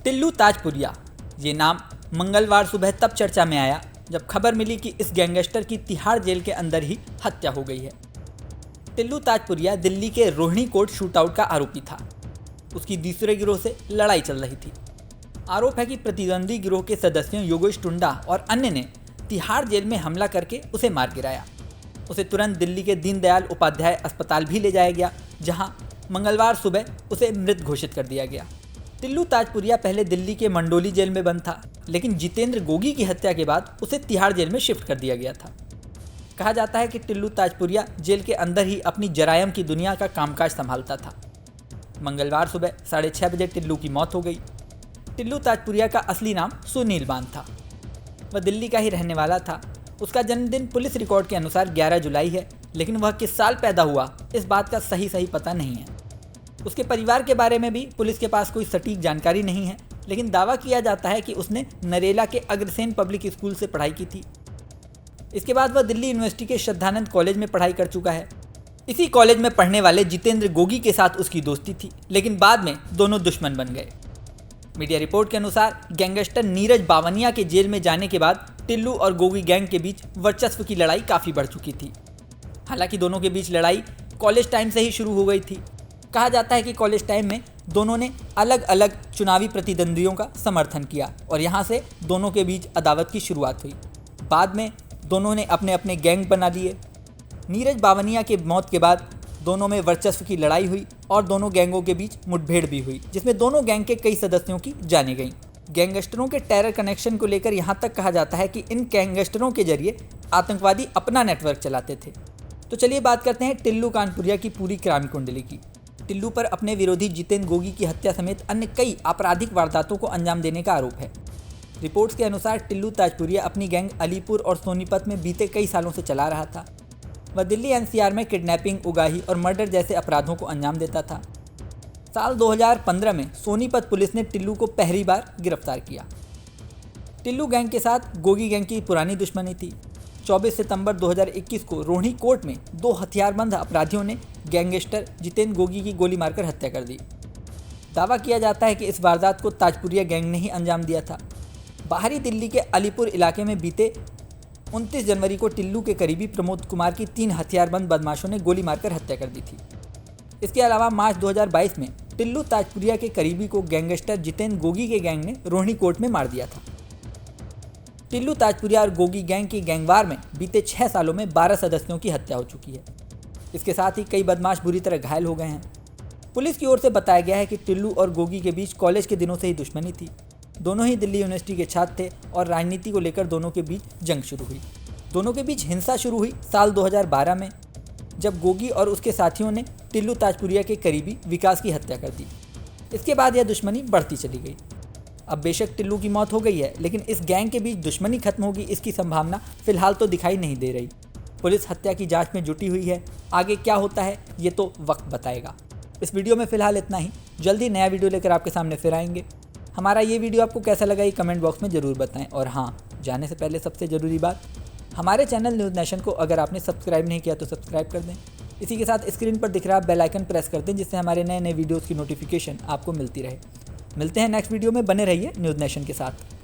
टिल्लू ताजपुरिया, ये नाम मंगलवार सुबह तब चर्चा में आया जब खबर मिली कि इस गैंगस्टर की तिहाड़ जेल के अंदर ही हत्या हो गई है। टिल्लू ताजपुरिया दिल्ली के रोहिणी कोर्ट शूटआउट का आरोपी था। उसकी दूसरे गिरोह से लड़ाई चल रही थी। आरोप है कि प्रतिद्वंदी गिरोह के सदस्यों योगेश टुंडा और अन्य ने तिहाड़ जेल में हमला करके उसे मार गिराया। उसे तुरंत दिल्ली के दीनदयाल उपाध्याय अस्पताल भी ले जाया गया, जहां मंगलवार सुबह उसे मृत घोषित कर दिया गया। टिल्लू ताजपुरिया पहले दिल्ली के मंडोली जेल में बंद था, लेकिन जितेंद्र गोगी की हत्या के बाद उसे तिहाड़ जेल में शिफ्ट कर दिया गया था। कहा जाता है कि टिल्लू ताजपुरिया जेल के अंदर ही अपनी जरायम की दुनिया का कामकाज संभालता था। मंगलवार सुबह 6:30 बजे टिल्लू की मौत हो गई। टिल्लू ताजपुरिया का असली नाम सुनील बान था। वह दिल्ली का ही रहने वाला था। उसका जन्मदिन पुलिस रिकॉर्ड के अनुसार 11 जुलाई है, लेकिन वह किस साल पैदा हुआ इस बात का सही पता नहीं है। उसके परिवार के बारे में भी पुलिस के पास कोई सटीक जानकारी नहीं है, लेकिन दावा किया जाता है कि उसने नरेला के अग्रसेन पब्लिक स्कूल से पढ़ाई की थी। इसके बाद वह दिल्ली यूनिवर्सिटी के श्रद्धानंद कॉलेज में पढ़ाई कर चुका है। इसी कॉलेज में पढ़ने वाले जितेंद्र गोगी के साथ उसकी दोस्ती थी, लेकिन बाद में दोनों दुश्मन बन गए। मीडिया रिपोर्ट के अनुसार गैंगस्टर नीरज बावनिया के जेल में जाने के बाद टिल्लू और गोगी गैंग के बीच वर्चस्व की लड़ाई काफ़ी बढ़ चुकी थी। हालांकि दोनों के बीच लड़ाई कॉलेज टाइम से ही शुरू हो गई थी। कहा जाता है कि कॉलेज टाइम में दोनों ने अलग अलग चुनावी प्रतिद्वंदियों का समर्थन किया और यहाँ से दोनों के बीच अदावत की शुरुआत हुई। बाद में दोनों ने अपने अपने गैंग बना लिए। नीरज बावनिया के मौत के बाद दोनों में वर्चस्व की लड़ाई हुई और दोनों गैंगों के बीच मुठभेड़ भी हुई, जिसमें दोनों गैंग के कई सदस्यों की जानें गईं। गैंगस्टरों के टेरर कनेक्शन को लेकर यहाँ तक कहा जाता है कि इन गैंगस्टरों के जरिए आतंकवादी अपना नेटवर्क चलाते थे। तो चलिए बात करते हैं टिल्लू कानपुरिया की पूरी क्राइम कुंडली की। टिल्लू पर अपने विरोधी जितेंद्र गोगी की हत्या समेत अन्य कई आपराधिक वारदातों को अंजाम देने का आरोप है। रिपोर्ट्स के अनुसार टिल्लू ताजपुरिया अपनी गैंग अलीपुर और सोनीपत में बीते कई सालों से चला रहा था। वह दिल्ली एनसीआर में किडनैपिंग, उगाही और मर्डर जैसे अपराधों को अंजाम देता था। साल 2015 में सोनीपत पुलिस ने टिल्लू को पहली बार गिरफ्तार किया। टिल्लू गैंग के साथ गोगी गैंग की पुरानी दुश्मनी थी। 24 सितंबर 2021 को रोहिणी कोर्ट में 2 हथियारबंद अपराधियों ने गैंगस्टर जितेंद्र गोगी की गोली मारकर हत्या कर दी। दावा किया जाता है कि इस वारदात को ताजपुरिया गैंग ने ही अंजाम दिया था। बाहरी दिल्ली के अलीपुर इलाके में बीते 29 जनवरी को टिल्लू के करीबी प्रमोद कुमार की 3 हथियारबंद बदमाशों ने गोली मारकर हत्या कर दी थी। इसके अलावा मार्च 2022 में टिल्लू ताजपुरिया के करीबी को गैंगस्टर जितेंद्र गोगी के गैंग ने रोहिणी कोर्ट में मार दिया था। टिल्लू ताजपुरिया और गोगी गैंग की गैंगवार में बीते 6 सालों में 12 सदस्यों की हत्या हो चुकी है। इसके साथ ही कई बदमाश बुरी तरह घायल हो गए हैं। पुलिस की ओर से बताया गया है कि टिल्लू और गोगी के बीच कॉलेज के दिनों से ही दुश्मनी थी। दोनों ही दिल्ली यूनिवर्सिटी के छात्र थे और राजनीति को लेकर दोनों के बीच जंग शुरू हुई। दोनों के बीच हिंसा शुरू हुई साल 2012 में, जब गोगी और उसके साथियों ने टिल्लू ताजपुरिया के करीबी विकास की हत्या कर दी। इसके बाद यह दुश्मनी बढ़ती चली गई। अब बेशक टिल्लू की मौत हो गई है, लेकिन इस गैंग के बीच दुश्मनी खत्म होगी इसकी संभावना फिलहाल तो दिखाई नहीं दे रही। पुलिस हत्या की जांच में जुटी हुई है। आगे क्या होता है ये तो वक्त बताएगा। इस वीडियो में फिलहाल इतना ही। जल्दी नया वीडियो लेकर आपके सामने फिर आएंगे। हमारा ये वीडियो आपको कैसा लगा ये कमेंट बॉक्स में ज़रूर बताएं। और हाँ, जाने से पहले सबसे ज़रूरी बात, हमारे चैनल न्यूज़ नेशन को अगर आपने सब्सक्राइब नहीं किया तो सब्सक्राइब कर दें। इसी के साथ स्क्रीन पर दिख रहा बेल आइकन प्रेस कर दें, जिससे हमारे नए नए वीडियोज़ की नोटिफिकेशन आपको मिलती रहे। मिलते हैं नेक्स्ट वीडियो में। बने रहिए न्यूज़ नेशन के साथ।